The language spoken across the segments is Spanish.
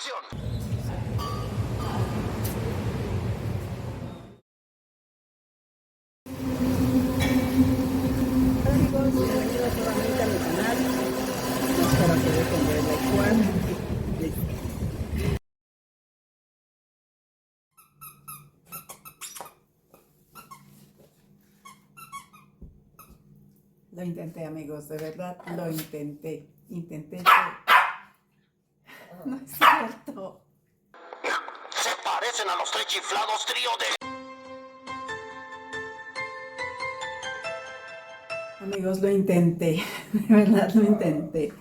acción. Hola amigos, bienvenidos nuevamente a mi canal. Espero que dejen de like. Lo intenté amigos, de verdad lo intenté. No es cierto. Se parecen a los tres chiflados trío de... Amigos, lo intenté, de verdad lo intenté.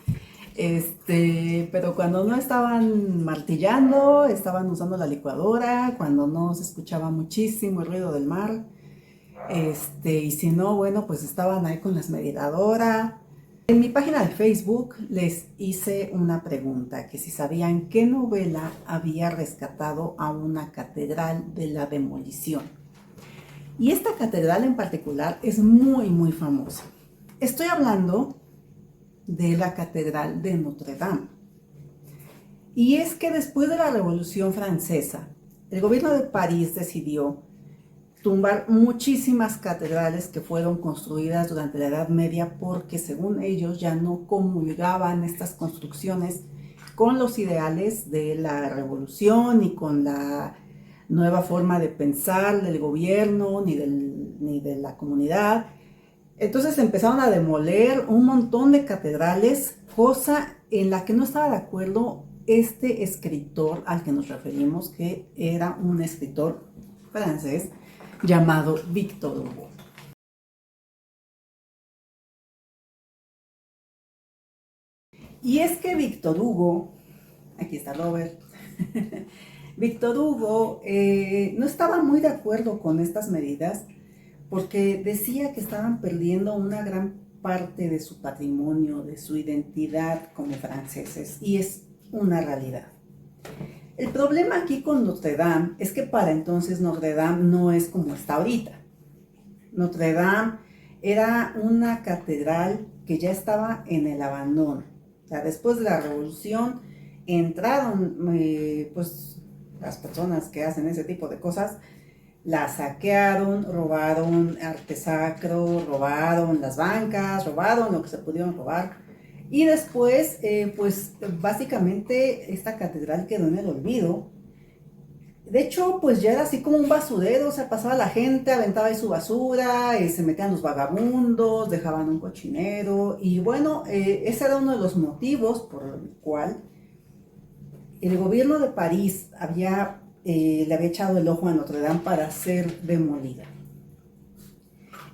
Pero cuando no estaban martillando, estaban usando la licuadora, cuando no se escuchaba muchísimo el ruido del mar, y si no, bueno, pues estaban ahí con las medidadoras. En mi página de Facebook les hice una pregunta, que si sabían qué novela había rescatado a una catedral de la demolición. Y esta catedral en particular es muy, muy famosa. Estoy hablando de la Catedral de Notre Dame. Y es que después de la Revolución Francesa, el gobierno de París decidió tumbar muchísimas catedrales que fueron construidas durante la Edad Media porque según ellos ya no comulgaban estas construcciones con los ideales de la revolución ni con la nueva forma de pensar del gobierno ni de la comunidad. Entonces empezaron a demoler un montón de catedrales, cosa en la que no estaba de acuerdo este escritor al que nos referimos, que era un escritor francés llamado Victor Hugo. Y es que Victor Hugo, aquí está Robert, Victor Hugo no estaba muy de acuerdo con estas medidas porque decía que estaban perdiendo una gran parte de su patrimonio, de su identidad como franceses, y es una realidad. El problema aquí con Notre Dame es que para entonces Notre Dame no es como está ahorita. Notre Dame era una catedral que ya estaba en el abandono. O sea, después de la revolución entraron pues las personas que hacen ese tipo de cosas, la saquearon, robaron arte sacro, robaron las bancas, robaron lo que se pudieron robar. Y después, pues básicamente esta catedral quedó en el olvido. De hecho, pues ya era así como un basurero, o sea, pasaba la gente, aventaba ahí su basura, se metían los vagabundos, dejaban un cochinero, y bueno, ese era uno de los motivos por el cual el gobierno de París le había echado el ojo a Notre Dame para ser demolida.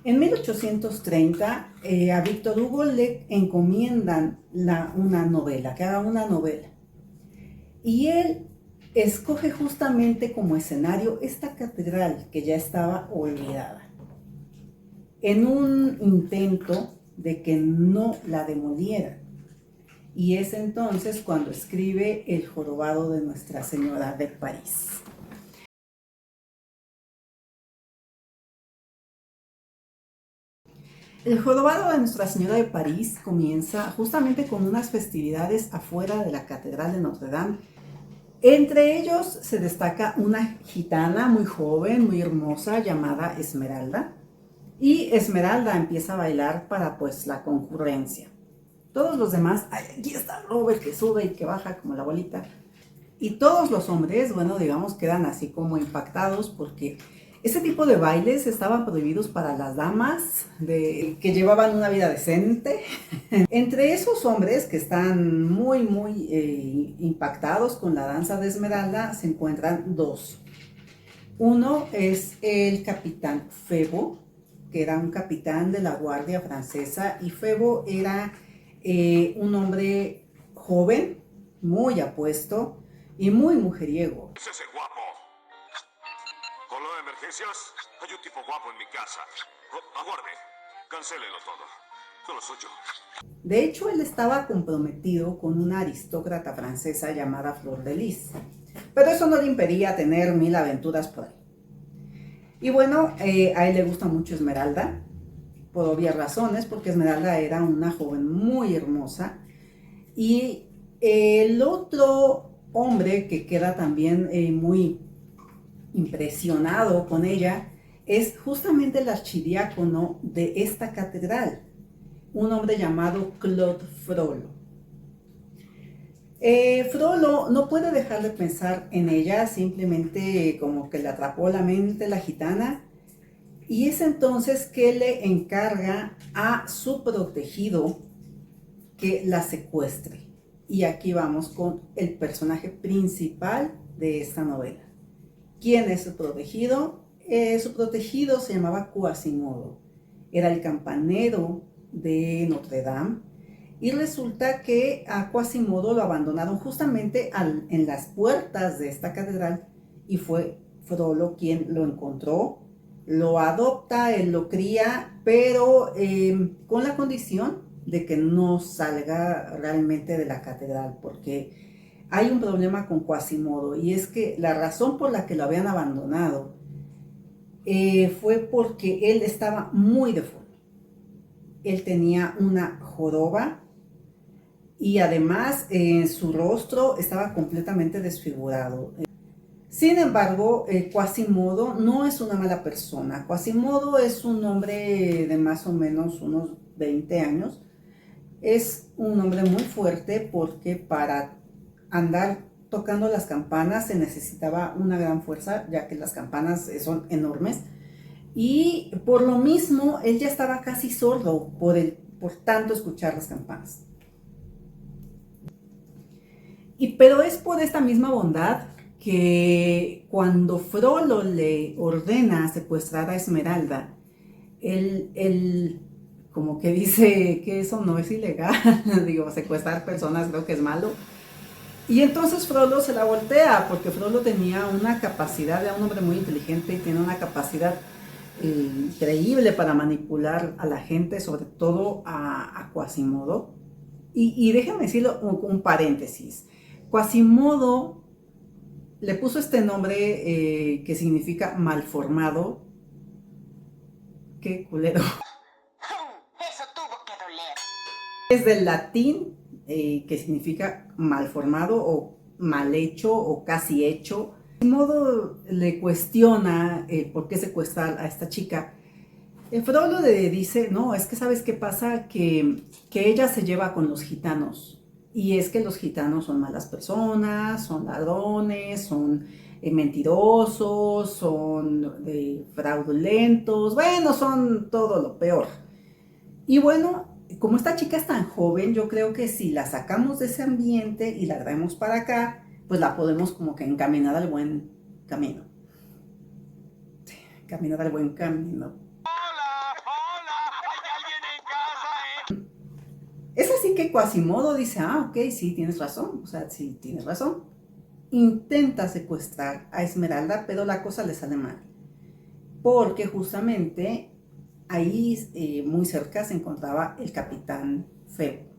En 1830 a Victor Hugo le encomiendan una novela, que haga una novela. Y él escoge justamente como escenario esta catedral que ya estaba olvidada, en un intento de que no la demolieran. Y es entonces cuando escribe El jorobado de Nuestra Señora de París. El jorobado de Nuestra Señora de París comienza justamente con unas festividades afuera de la Catedral de Notre Dame. Entre ellos se destaca una gitana muy joven, muy hermosa, llamada Esmeralda. Y Esmeralda empieza a bailar para pues la concurrencia. Todos los demás, aquí está Robert que sube y que baja como la bolita. Y todos los hombres, bueno, digamos, quedan así como impactados porque ese tipo de bailes estaban prohibidos para las damas que llevaban una vida decente. Entre esos hombres que están muy, muy impactados con la danza de Esmeralda se encuentran dos. Uno es el capitán Febo, que era un capitán de la Guardia Francesa, y Febo era un hombre joven, muy apuesto y muy mujeriego. ¿Es ese guapo? ¿Con lo de emergencias? Hay un tipo guapo en mi casa. Aguarde. Cancélelo todo. Solo soy yo. De hecho, él estaba comprometido con una aristócrata francesa llamada Flor de Lis, pero eso no le impedía tener 1000 aventuras por ahí. Y bueno, a él le gusta mucho Esmeralda, por obvias razones, porque Esmeralda era una joven muy hermosa. Y el otro hombre que queda también muy impresionado con ella es justamente el archidiácono de esta catedral, un hombre llamado Claude Frollo. Frollo no puede dejar de pensar en ella, simplemente como que le atrapó la mente la gitana, y es entonces que le encarga a su protegido que la secuestre. Y aquí vamos con el personaje principal de esta novela. ¿Quién es su protegido? Su protegido se llamaba Quasimodo. Era el campanero de Notre Dame. Y resulta que a Quasimodo lo abandonaron justamente en las puertas de esta catedral. Y fue Frollo quien lo encontró, lo adopta, él lo cría, pero con la condición de que no salga realmente de la catedral, porque hay un problema con Quasimodo, y es que la razón por la que lo habían abandonado fue porque él estaba muy deforme. Él tenía una joroba y además su rostro estaba completamente desfigurado. Sin embargo, Quasimodo no es una mala persona. Quasimodo es un hombre de más o menos unos 20 años. Es un hombre muy fuerte porque para andar tocando las campanas se necesitaba una gran fuerza, ya que las campanas son enormes. Y por lo mismo, él ya estaba casi sordo por tanto escuchar las campanas. Pero es por esta misma bondad que cuando Frollo le ordena secuestrar a Esmeralda, él como que dice que eso no es ilegal, digo, secuestrar personas creo que es malo. Y entonces Frollo se la voltea, porque Frollo tenía una capacidad, era un hombre muy inteligente y tiene una capacidad increíble para manipular a la gente, sobre todo a Quasimodo. Y déjenme decirlo, un paréntesis. Quasimodo le puso este nombre que significa malformado. Qué culero. Eso tuvo que doler. Es del latín que significa malformado o mal hecho o casi hecho. Quasimodo le cuestiona por qué secuestra a esta chica. Frollo le dice, no, es que ¿sabes qué pasa? Que ella se lleva con los gitanos. Y es que los gitanos son malas personas, son ladrones, son mentirosos, son fraudulentos, bueno, son todo lo peor. Y bueno, como esta chica es tan joven, yo creo que si la sacamos de ese ambiente y la traemos para acá, pues la podemos como que encaminar al buen camino. Caminar al buen camino. Es así que Quasimodo dice, ok, sí, tienes razón, o sea, sí, tienes razón. Intenta secuestrar a Esmeralda, pero la cosa le sale mal. Porque justamente ahí muy cerca se encontraba el capitán Febo.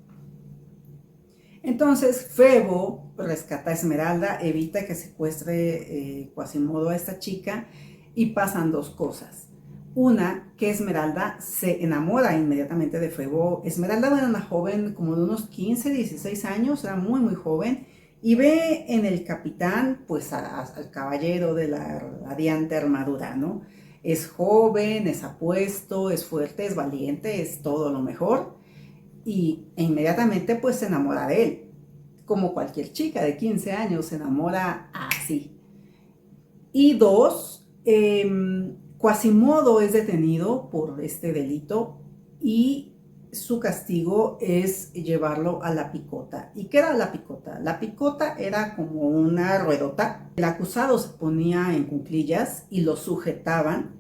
Entonces Febo rescata a Esmeralda, evita que secuestre Quasimodo a esta chica, y pasan dos cosas. Una, que Esmeralda se enamora inmediatamente de Febo. Esmeralda era una joven como de unos 15, 16 años, era muy, muy joven, y ve en el capitán, pues, al caballero de la radiante armadura, ¿no? Es joven, es apuesto, es fuerte, es valiente, es todo lo mejor, e inmediatamente, pues, se enamora de él. Como cualquier chica de 15 años se enamora así. Y dos, Quasimodo es detenido por este delito y su castigo es llevarlo a la picota. ¿Y qué era la picota? La picota era como una ruedota. El acusado se ponía en cuclillas y lo sujetaban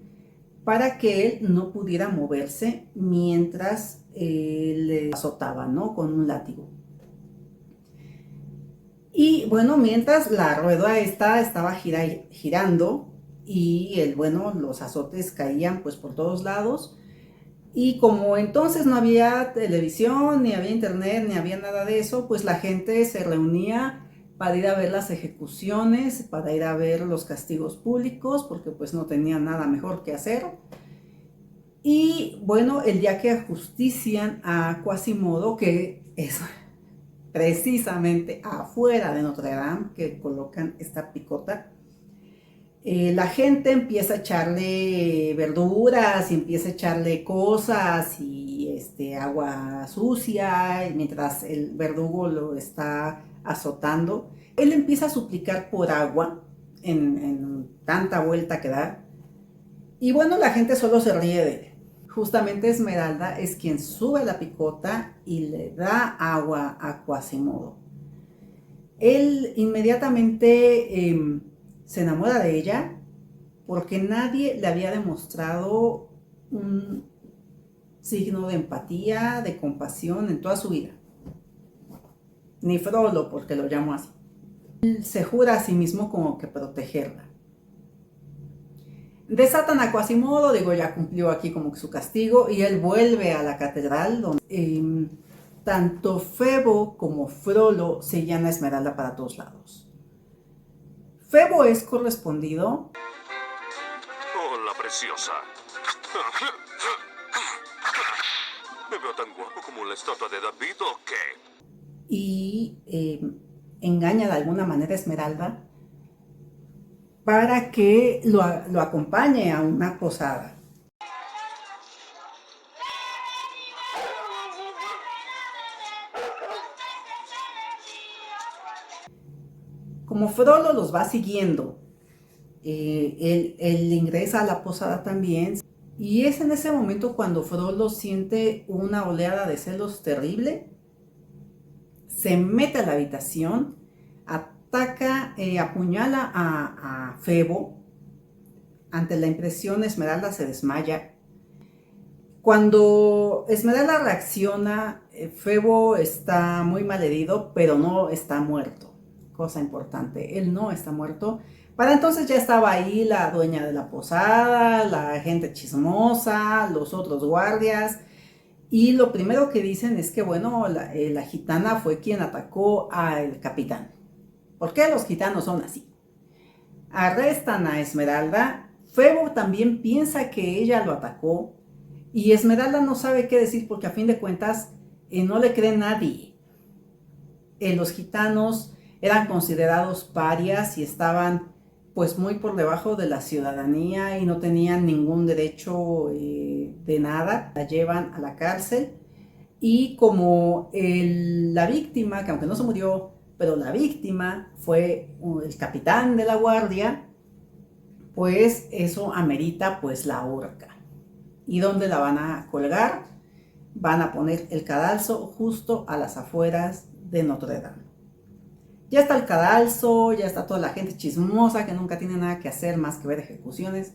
para que él no pudiera moverse mientras le azotaban, ¿no? Con un látigo. Y bueno, mientras la rueda estaba girando, y los azotes caían pues por todos lados, y como entonces no había televisión, ni había internet, ni había nada de eso, pues la gente se reunía para ir a ver las ejecuciones, para ir a ver los castigos públicos, porque pues no tenían nada mejor que hacer. Y bueno, el día que ajustician a Quasimodo, que es precisamente afuera de Notre Dame, que colocan esta picota. La gente empieza a echarle verduras y empieza a echarle cosas y agua sucia, y mientras el verdugo lo está azotando, él empieza a suplicar por agua en tanta vuelta que da. Y bueno, la gente solo se ríe de él. Justamente Esmeralda es quien sube la picota y le da agua a Quasimodo. Él inmediatamente se enamora de ella porque nadie le había demostrado un signo de empatía, de compasión en toda su vida. Ni Frollo, porque lo llamo así. Él se jura a sí mismo como que protegerla. Desatan a Quasimodo, digo, ya cumplió aquí como que su castigo, y él vuelve a la catedral donde tanto Febo como Frollo seguían a Esmeralda para todos lados. Febo es correspondido. Hola, preciosa. ¿Me veo tan guapo como la estatua de David o qué? Y engaña de alguna manera a Esmeralda para que lo acompañe a una posada. Como Frollo los va siguiendo, él ingresa a la posada también, y es en ese momento cuando Frollo siente una oleada de celos terrible, se mete a la habitación, ataca, apuñala a Febo. Ante la impresión, Esmeralda se desmaya. Cuando Esmeralda reacciona, Febo está muy malherido, pero no está muerto. Cosa importante, él no está muerto. Para entonces ya estaba ahí la dueña de la posada, la gente chismosa, los otros guardias. Y lo primero que dicen es que, bueno, la gitana fue quien atacó al capitán. ¿Por qué los gitanos son así? Arrestan a Esmeralda. Febo también piensa que ella lo atacó. Y Esmeralda no sabe qué decir porque a fin de cuentas no le cree nadie. Los gitanos eran considerados parias y estaban pues muy por debajo de la ciudadanía y no tenían ningún derecho de nada. La llevan a la cárcel y como la víctima, que aunque no se murió, pero la víctima fue el capitán de la guardia, pues eso amerita pues la horca. ¿Y dónde la van a colgar? Van a poner el cadalso justo a las afueras de Notre Dame. Ya está el cadalso, ya está toda la gente chismosa que nunca tiene nada que hacer más que ver ejecuciones.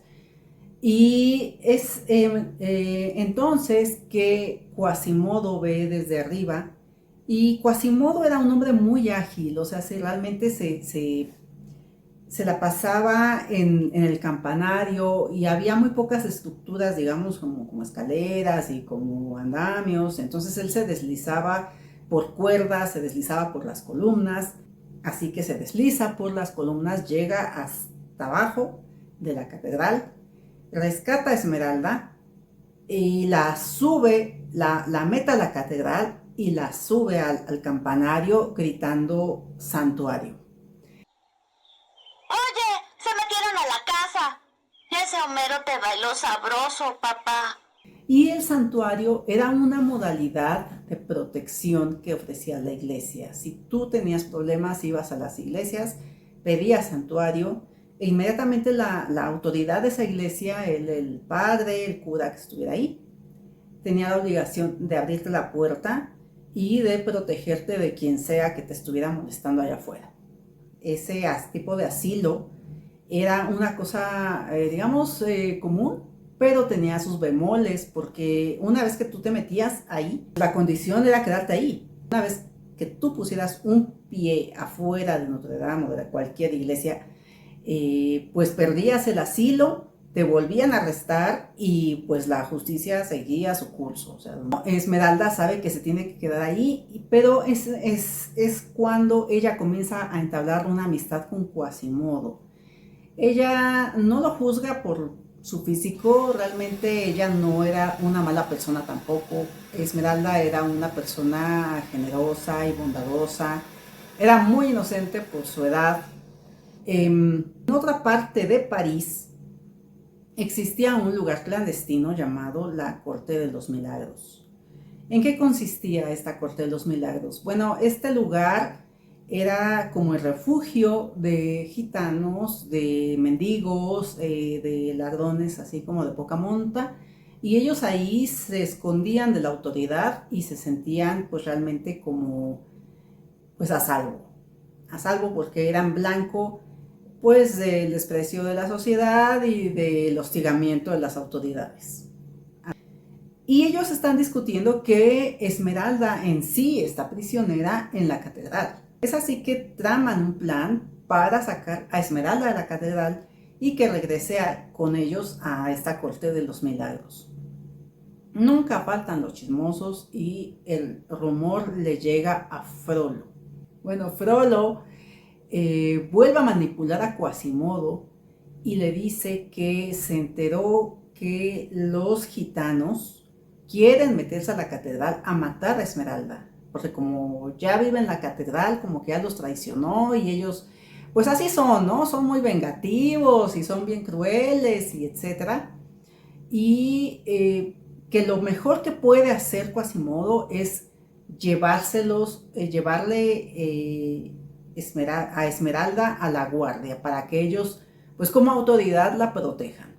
Y es entonces que Quasimodo ve desde arriba. Y Quasimodo era un hombre muy ágil, o sea, realmente se la pasaba en el campanario y había muy pocas estructuras, digamos, como escaleras y como andamios. Entonces él se deslizaba por cuerdas, se deslizaba por las columnas. Así que se desliza por las columnas, llega hasta abajo de la catedral, rescata a Esmeralda y la sube, la mete a la catedral y la sube al campanario gritando santuario. Oye, se metieron a la casa. Ese Homero te bailó sabroso, papá. Y el santuario era una modalidad de protección que ofrecía la iglesia. Si tú tenías problemas, ibas a las iglesias, pedías santuario, e inmediatamente la autoridad de esa iglesia, el padre, el cura que estuviera ahí, tenía la obligación de abrirte la puerta y de protegerte de quien sea que te estuviera molestando allá afuera. Ese tipo de asilo era una cosa, digamos, común, pero tenía sus bemoles, porque una vez que tú te metías ahí, la condición era quedarte ahí. Una vez que tú pusieras un pie afuera de Notre Dame o de cualquier iglesia, pues perdías el asilo, te volvían a arrestar y pues la justicia seguía su curso. O sea, Esmeralda sabe que se tiene que quedar ahí, pero es cuando ella comienza a entablar una amistad con Quasimodo. Ella no lo juzga por su físico, realmente ella no era una mala persona tampoco. Esmeralda era una persona generosa y bondadosa, era muy inocente por su edad. En otra parte de París existía un lugar clandestino llamado la Corte de los Milagros. ¿En qué consistía esta Corte de los Milagros? Bueno, este lugar era como el refugio de gitanos, de mendigos, de ladrones, así como de poca monta, y ellos ahí se escondían de la autoridad y se sentían pues realmente como pues a salvo porque eran blanco pues del desprecio de la sociedad y del hostigamiento de las autoridades. Y ellos están discutiendo que Esmeralda en sí está prisionera en la catedral. Es así que traman un plan para sacar a Esmeralda de la catedral y que regrese con ellos a esta corte de los milagros. Nunca faltan los chismosos y el rumor le llega a Frollo. Bueno, Frollo vuelve a manipular a Quasimodo y le dice que se enteró que los gitanos quieren meterse a la catedral a matar a Esmeralda, porque como ya vive en la catedral, como que ya los traicionó y ellos, pues así son, ¿no? Son muy vengativos y son bien crueles y etcétera. Y que lo mejor que puede hacer Quasimodo es llevarle a Esmeralda a la guardia para que ellos, pues como autoridad, la protejan.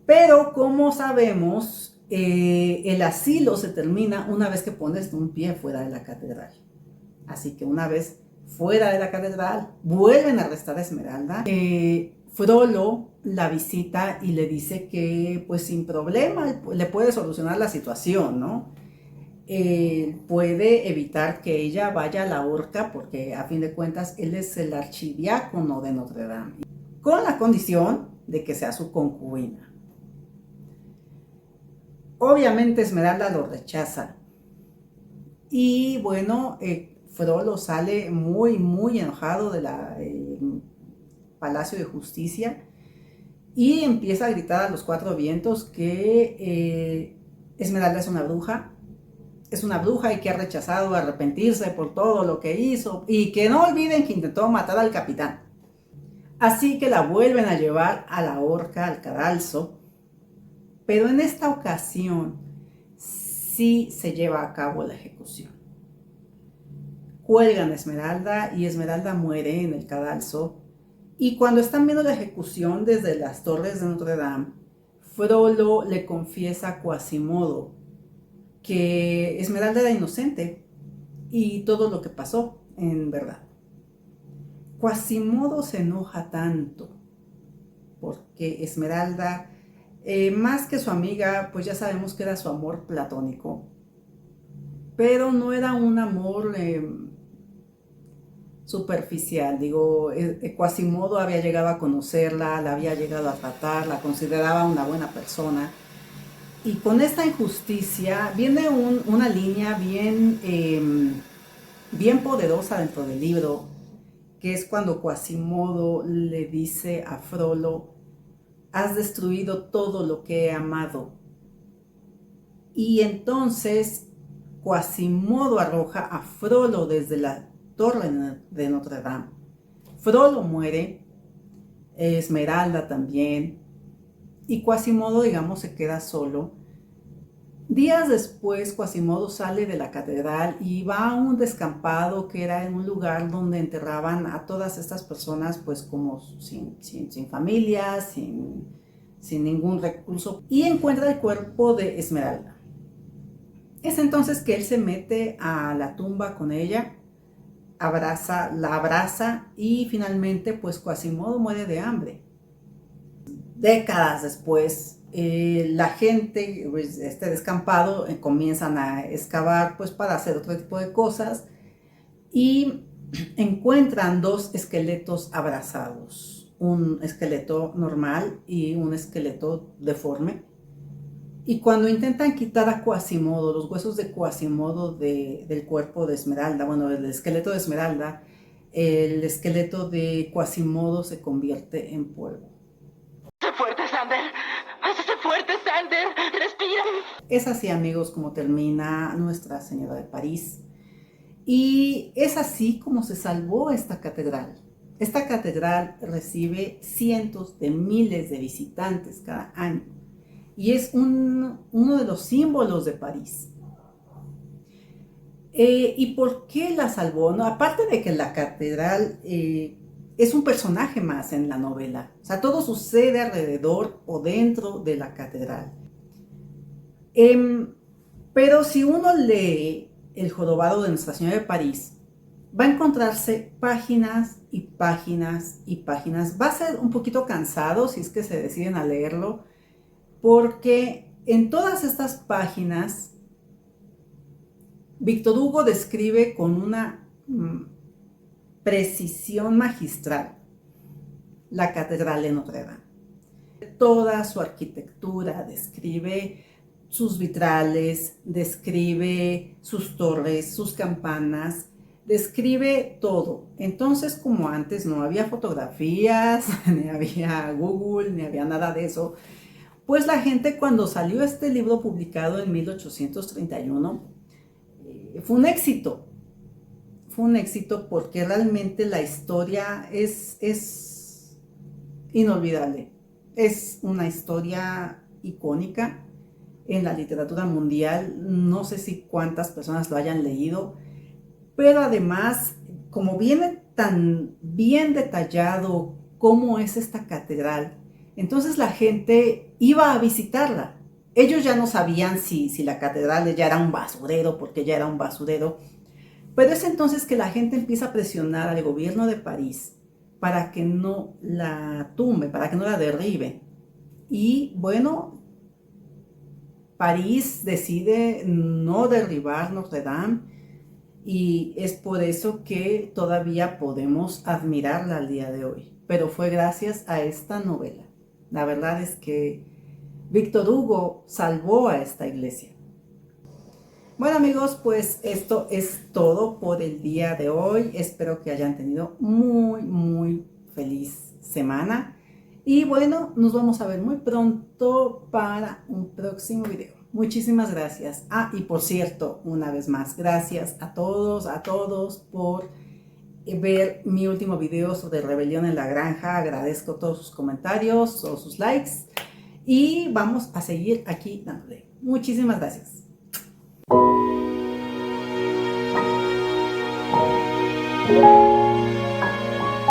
Pero como sabemos, el asilo se termina una vez que pones un pie fuera de la catedral. Así que una vez fuera de la catedral, vuelven a arrestar a Esmeralda. Frollo la visita y le dice que pues sin problema le puede solucionar la situación, ¿no? Puede evitar que ella vaya a la horca porque a fin de cuentas él es el archidiácono de Notre Dame, con la condición de que sea su concubina. Obviamente Esmeralda lo rechaza y bueno, Frollo sale muy enojado del Palacio de Justicia y empieza a gritar a los cuatro vientos que Esmeralda es una bruja y que ha rechazado arrepentirse por todo lo que hizo y que no olviden que intentó matar al capitán. Así que la vuelven a llevar a la horca, al cadalso, pero en esta ocasión sí se lleva a cabo la ejecución. Cuelgan a Esmeralda y Esmeralda muere en el cadalso. Y cuando están viendo la ejecución desde las torres de Notre Dame, Frollo le confiesa a Quasimodo que Esmeralda era inocente y todo lo que pasó en verdad. Quasimodo se enoja tanto porque Esmeralda, más que su amiga, pues ya sabemos que era su amor platónico, pero no era un amor superficial. Digo, Quasimodo había llegado a conocerla, la había llegado a tratar, la consideraba una buena persona. Y con esta injusticia viene una línea bien poderosa dentro del libro, que es cuando Quasimodo le dice a Frollo: has destruido todo lo que he amado. Y entonces Quasimodo arroja a Frollo desde la torre de Notre Dame. Frollo muere, Esmeralda también, y Quasimodo, digamos, se queda solo. Días después, Quasimodo sale de la catedral y va a un descampado que era en un lugar donde enterraban a todas estas personas, pues como sin familia, sin ningún recurso, y encuentra el cuerpo de Esmeralda. Es entonces que él se mete a la tumba con ella, la abraza y finalmente pues Quasimodo muere de hambre. Décadas después, la gente, pues, este descampado, comienzan a excavar pues para hacer otro tipo de cosas y encuentran dos esqueletos abrazados, un esqueleto normal y un esqueleto deforme. Y cuando intentan quitar a Quasimodo, los huesos de Quasimodo del cuerpo de Esmeralda, bueno, el esqueleto de Esmeralda, el esqueleto de Quasimodo se convierte en polvo. ¡Qué fuerte, Sandra! es así, amigos, como termina Nuestra Señora de París. Y es así como se salvó esta catedral. Esta catedral recibe cientos de miles de visitantes cada año y es uno de los símbolos de París. ¿Y por qué la salvó? No, aparte de que la catedral es un personaje más en la novela. O sea, todo sucede alrededor o dentro de la catedral. Pero si uno lee El jorobado de Nuestra Señora de París, va a encontrarse páginas y páginas y páginas. Va a ser un poquito cansado si es que se deciden a leerlo, porque en todas estas páginas Víctor Hugo describe con una precisión magistral la Catedral de Notre Dame. Toda su arquitectura, describe sus vitrales, describe sus torres, sus campanas, describe todo. Entonces, como antes no había fotografías, ni había Google, ni había nada de eso, pues la gente, cuando salió este libro publicado en 1831, fue un éxito. Fue un éxito porque realmente la historia es inolvidable. Es una historia icónica en la literatura mundial. No sé si cuántas personas lo hayan leído, pero además, como viene tan bien detallado cómo es esta catedral, entonces la gente iba a visitarla. Ellos ya no sabían si la catedral ya era un basurero, porque ya era un basurero, pero es entonces que la gente empieza a presionar al gobierno de París para que no la tumbe, para que no la derribe. Y bueno, París decide no derribar Notre Dame, y es por eso que todavía podemos admirarla al día de hoy. Pero fue gracias a esta novela. La verdad es que Víctor Hugo salvó a esta iglesia. Bueno, amigos, pues esto es todo por el día de hoy. Espero que hayan tenido muy feliz semana. Y bueno, nos vamos a ver muy pronto para un próximo video. Muchísimas gracias. Ah, y por cierto, una vez más, gracias a todos por ver mi último video sobre rebelión en la granja. Agradezco todos sus comentarios, todos sus likes. Y vamos a seguir aquí dándole. Muchísimas gracias.